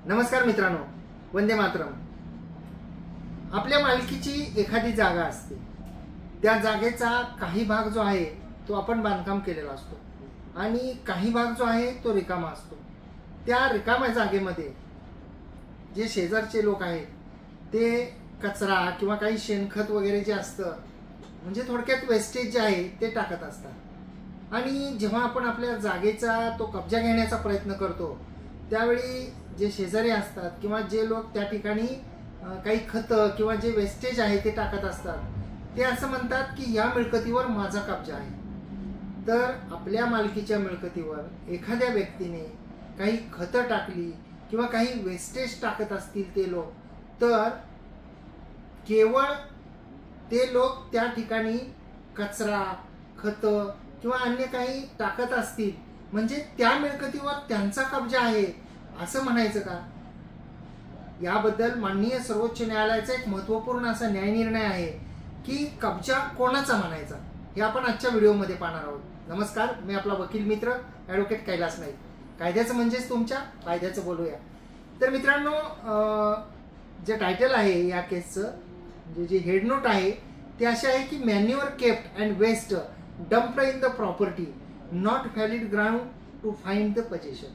नमस्कार मित्रांनो, वंदे मातरम। आपल्या मालकीची एखादी जागा असते, त्या जागेचा काही भाग जो आहे तो आपण बांधकाम केलेला असतो आणि काही भाग जो आहे तो रिकामा असतो। त्या रिकाम्या जागेमध्ये जे शेजारचे लोक आहेत ते कचरा किंवा काही शेणखत वगैरे जे असतं, म्हणजे थोडक्यात वेस्टेज जे आहे ते टाकत असतात। आणि जेव्हा आपण आपल्या जागेचा तो कब्जा घेण्याचा प्रयत्न करतो त्यावेळी जे शेजारी असतात किंवा जे लोक त्या ठिकाणी काही खतं किंवा जे वेस्टेज आहे ते टाकत असतात, ते असं म्हणतात की या मिळकतीवर माझा कब्जा आहे। तर आपल्या मालकीच्या मिळकतीवर एखाद्या व्यक्तीने काही खतं टाकली किंवा काही वेस्टेज टाकत असतील ते लोक, तर केवळ ते लोक त्या ठिकाणी कचरा, खतं किंवा अन्य काही टाकत असतील म्हणजे त्या मिळकतीवर त्यांचा कब्जा आहे असं म्हणायचं का? याबद्दल माननीय सर्वोच्च न्यायालयाचा एक महत्त्वपूर्ण असा न्यायनिर्णय आहे की कब्जा कोणाचा म्हणायचा, हे आपण आजच्या व्हिडिओमध्ये पाहणार आहोत। नमस्कार, मी आपला वकील मित्र ॲडव्होकेट कैलास नाईक। कायद्याचं म्हणजेच तुमच्या फायद्याचं बोलूया। तर मित्रांनो, जे टायटल आहे या केसचं, म्हणजे जे हेड नोट आहे ते असे आहे की manure kept and waste dumped in the property not valid ground to find the possession.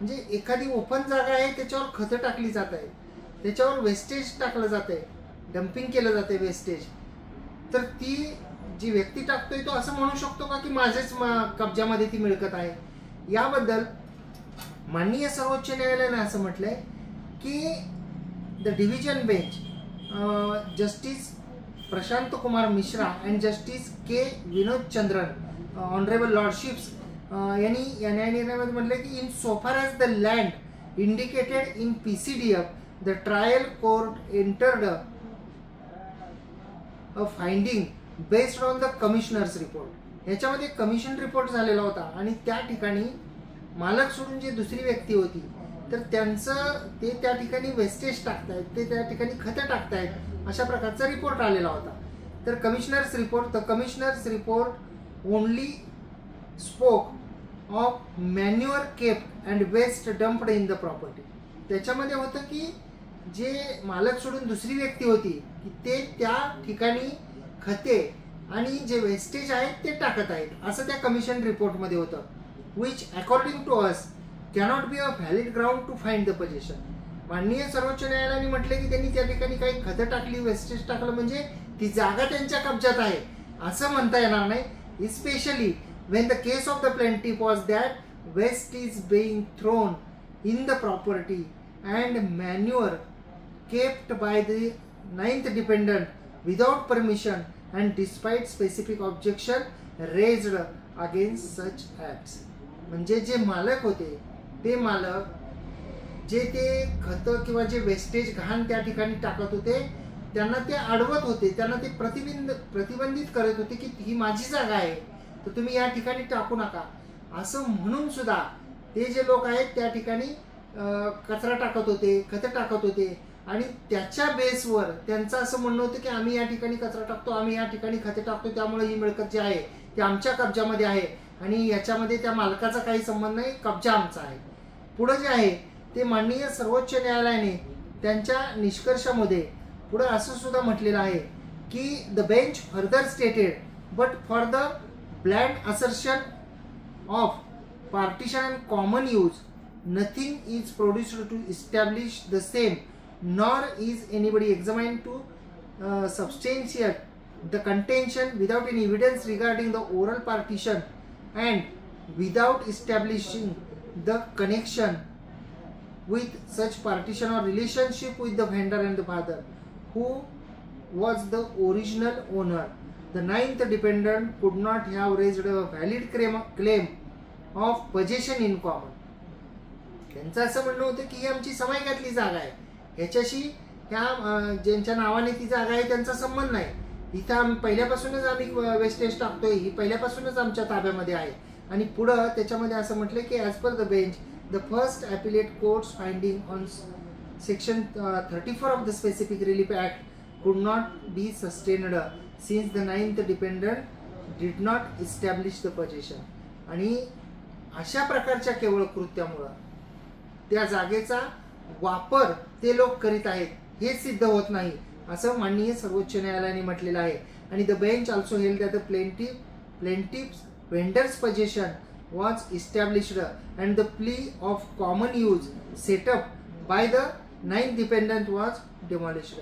म्हणजे एखादी ओपन जागा आहे त्याच्यावर खतं टाकली जात आहे, त्याच्यावर वेस्टेज टाकलं जात आहे, डम्पिंग केलं जाते वेस्टेज, तर ती जी व्यक्ती टाकतोय तो असं म्हणू शकतो का की माझ्याच कब्जामध्ये ती मिळकत आहे? याबद्दल माननीय सर्वोच्च न्यायालयाने असं म्हटलंय की the division bench justice Prashant Kumar Mishra and justice K Vinod Chandran honourable lordships यांनी या न्यायनिर्णयामध्ये म्हटलं की इन सो फार as the land indicated in PCDF the trial court entered a finding based on the commissioners report. याच्यामध्ये कमिशन रिपोर्ट झालेला होता आणि त्या ठिकाणी मालक सोडून जी दुसरी व्यक्ती होती तर त्यांचं ते त्या ठिकाणी वेस्टेज टाकतायत, ते त्या ठिकाणी खतं टाकतायत, अशा प्रकारचा रिपोर्ट आलेला होता। तर commissioners report only spoke of manure kept and waste dumped in the property. त्याच्यामध्ये होतं की जे मालक सोडून दुसरी व्यक्ती होती की ते त्या ठिकाणी खते आणि जे वेस्टेज आहेत ते टाकत आहेत असं त्या कमिशन रिपोर्टमध्ये होतं, which according to us cannot be a valid ground to find the possession. माननीय सर्वोच्च न्यायालयाने म्हटले की त्यांनी त्या ठिकाणी काही खतं टाकली, वेस्टेज टाकलं म्हणजे ती जागा त्यांच्या कब्जात आहे असं म्हणता येणार नाही। Especially when the case of the plaintiff was that waste is being thrown in the property and manure kept by the ninth dependent without permission and despite specific objection raised against such acts। म्हणजे जे मालक होते ते मालक जे ते खतं किंवा जे वेस्टेज घाण त्या ठिकाणी टाकत होते त्यांना ते अडवत होते, त्यांना ते प्रतिबंधित करत होते की ही माझी जागा आहे तर तुम्ही या ठिकाणी टाकू नका असं म्हणून सुद्धा ते जे लोक आहेत त्या ठिकाणी कचरा टाकत होते, खतं टाकत होते आणि त्याच्या बेसवर त्यांचं असं म्हणणं होतं की आम्ही या ठिकाणी कचरा टाकतो, आम्ही या ठिकाणी खते टाकतो, त्यामुळे ही मिळकत जी आहे ती आमच्या कब्जामध्ये आहे आणि याच्यामध्ये त्या मालकाचा काही संबंध नाही, कब्जा आमचा आहे। पुढे जे आहे ते माननीय सर्वोच्च न्यायालयाने त्यांच्या निष्कर्षामध्ये पुढे असं सुद्धा म्हटलेलं आहे की the bench further stated but for the bland assertion of partition and common use nothing is produced to establish the same, nor is anybody examined to substantiate the contention without any evidence regarding the oral partition and without establishing the connection with such partition or relationship with the vendor and the father who was the original owner. The ninth dependent could not have raised a valid claim of possession in common। त्यांचं असं म्हणणं होतं की ही आमची समायकातली जागा आहे, ह्याच्याशी ह्या ज्यांच्या नावाने ती जागा आहे त्यांचा संबंध नाही, इथं पहिल्यापासूनच आम्ही वेस्टेज टाकतोय, ही पहिल्यापासूनच आमच्या ताब्यामध्ये आहे। आणि पुढं त्याच्यामध्ये असं म्हटलं की as per the bench the first appellate court's finding on section 34 of the specific relief act could not be sustained since the ninth dependent did not establish the possession। आणि अशा प्रकारच्या केवळ कृत्यामुळे त्या जागेचा वापर ते लोक करीत आहेत हे सिद्ध होत नाही असं माननीय सर्वोच्च न्यायालयाने म्हटलेलं आहे. आणि the bench also held that the plaintiff's vendor's possession was established and the plea of common use set up by the 9th defendant was demolished.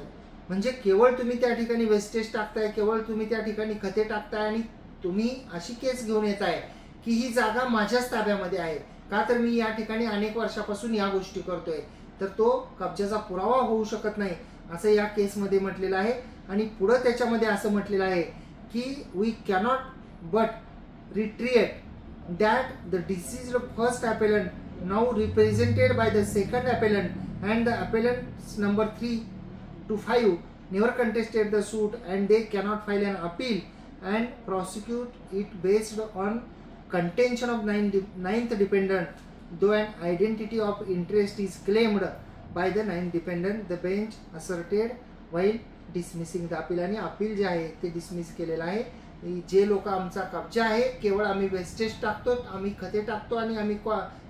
म्हणजे केवळ तुम्ही त्या ठिकाणी वेस्टेज टाकताय, केवळ तुम्ही त्या ठिकाणी खते टाकताय आणि तुम्ही अशी केस घेऊन येताय की ही जागा माझ्याच ताब्यामध्ये आहे, का तर मी या ठिकाणी अनेक वर्षापासून या गोष्टी करतोय, तर तो कब्जाचा पुरावा होऊ शकत नाही असं या केसमध्ये म्हटलेलं आहे. आणि पुढे त्याच्यामध्ये असं म्हटलेलं आहे की we cannot but reiterate that the deceased first appellant now represented by the second appellant and the appellants number 3 to 5 never contested the suit and they cannot file an appeal and prosecute it based on contention of ninth dependent though an identity of interest is claimed by the ninth dependent, the bench asserted while dismissing the appeal. आणि appeal जे आहे ते dismiss केलेलं आहे. जे लोक आमचा कब्जा आहे, केवळ आम्ही वेस्टेज टाकतो, आम्ही खते टाकतो आणि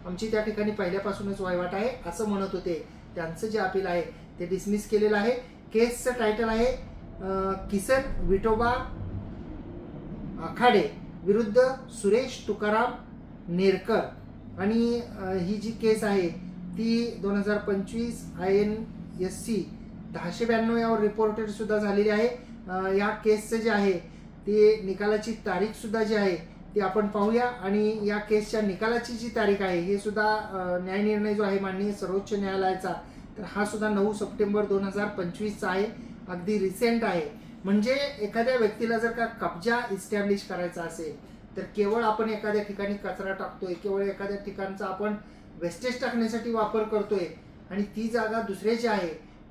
आमची त्या ठिकाणी पहिल्यापासूनच वहिवाट आहे असं म्हणत होते, त्यांचं जे अपील आहे ते डिसमिस केलेलं आहे. केसचं टायटल आहे किसन विठोबा आखाडे विरुद्ध सुरेश तुकाराम नेरकर. आणि ही जी केस आहे ती 2025 INSC 1092 यावर रिपोर्टेड सुद्धा झालेली आहे. या केसचं जे आहे ते निकालाची तारीख सुद्धा जी आहे ती आपण पाहूया. आणि या केसच्या निकालाची जी तारीख आहे हे सुद्धा न्यायनिर्णय जो आहे माननीय सर्वोच्च न्यायालयाचा, तर हा सुद्धा 9 सप्टेंबर 2025 चा आहे, अगदी रिसेंट आहे. म्हणजे एखाद्या व्यक्तीला जर का कब्जा इस्टॅब्लिश करायचा असेल तर केवळ आपण एखाद्या ठिकाणी कचरा टाकतोय, केवळ एखाद्या ठिकाणचा आपण वेस्टेज टाकण्यासाठी वापर करतोय आणि ती जागा दुसऱ्याची आहे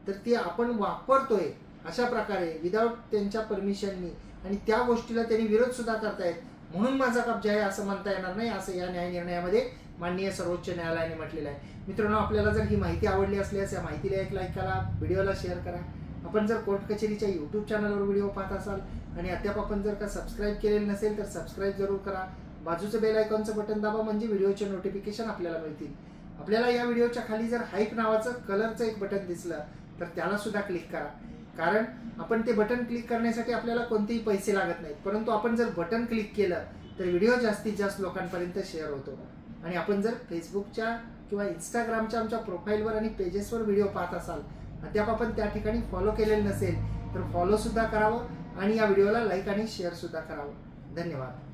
तर ती आपण वापरतोय अशा प्रकारे विदाउट त्यांच्या परमिशननी, आणि त्या गोष्टीला त्यांनी विरोध सुद्धा करतायत म्हणून माझा कब्जा आहे असं म्हणता येणार नाही असं या न्याय निर्णयामध्ये माननीय सर्वोच्च न्यायालयाने म्हटलेलं आहे. मित्रांनो, आपल्याला जर ही माहिती आवडली असल्यास या माहितीला एक लाईक करा, व्हिडिओला शेअर करा. आपण जर कोर्ट कचेरीच्या यूट्यूब चॅनलवर व्हिडिओ पाहत असाल आणि अद्याप आपण जर का सबस्क्राईब केलेलं नसेल तर सबस्क्राईब जरूर करा. बाजूचं बेल आयकॉनचं बटन दाबा म्हणजे व्हिडिओचे नोटिफिकेशन आपल्याला मिळतील. आपल्याला या व्हिडिओच्या खाली जर हाईप नावाचं कलरचं एक बटन दिसलं तर त्याला सुद्धा क्लिक करा, कारण आपण ते बटन क्लिक करण्यासाठी आपल्याला कोणतेही पैसे लागत नाहीत, परंतु आपण जर बटन क्लिक केलं तर व्हिडिओ जास्तीत जास्त लोकांपर्यंत शेअर होतो. आणि आपण जर फेसबुकच्या किंवा इंस्टाग्रामच्या आमच्या प्रोफाईलवर आणि पेजेसवर व्हिडिओ पाहत असाल, अद्याप आपण त्या ठिकाणी फॉलो केलेलं नसेल तर फॉलो सुद्धा करावं आणि या व्हिडिओला लाईक आणि शेअर सुद्धा करावं. धन्यवाद.